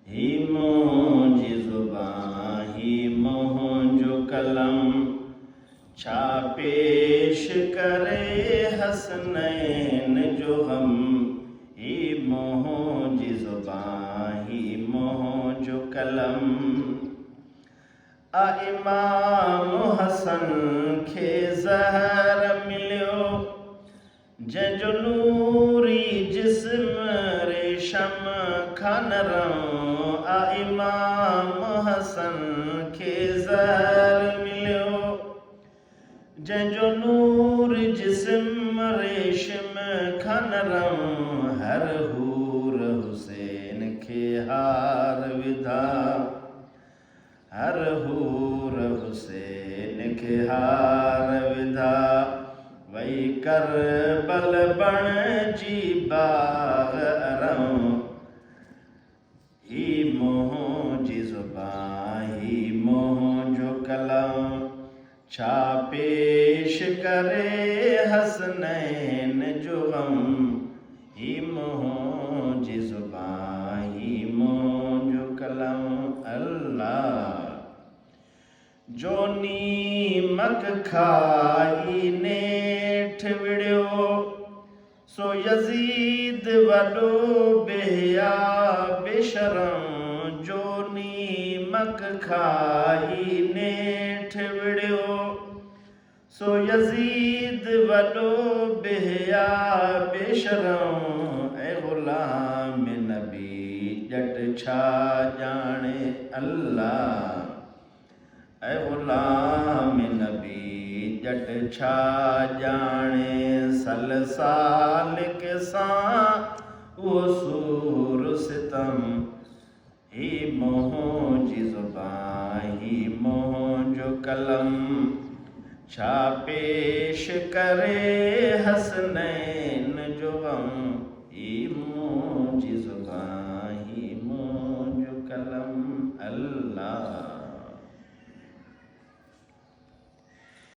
ही मुंहिंजी ज़ुबान ही मुंहिंजो कलम छा पेश करे हसनैन जो हम ही मुंहिंजी ज़ुबान ही मुंहिंजो कलम इमाम हसन खे ज़हर मिलियो जंहिंजो नूरी जिस्म रेशम खां नरम इमाम हसन खे ज़हर मिलियो जंहिंजो नूर जिस्म रेशम खां नरम हर हूर हुसैन खे हार विधा हर हूर हुसैन खे हार विधा वही करबल बणिजी बाग़ अरम ही मुंहिंजी ज़ुबान ही मुंहिंजो कलम छा पेश करे हसनैन जो गम ही मुंहिंजी ज़ुबान ही मुंहिंजो कलम अल्लाह जो नीमक खाई नेठ विड़ियो सो यज़ीद वॾो बेहया बेशरम जो नीमक खाई नेठ विड़ियो सो यज़ीद वॾो बेहया बेशरम ऐं ग़ुलाम नबी ॼट छा ॼाणे अल्लाह ऐं ग़ुलाम नबी ॼट छा ॼाणे सलसालिक सां उहो सूर सितम ही मुंहिंजी ज़ुबान ही मुंहिंजो कलम छा पेश करे हसनैन जो गम ही मुंहिंजी ज़ुबान ही मुंहिंजो कलम अल्लाह।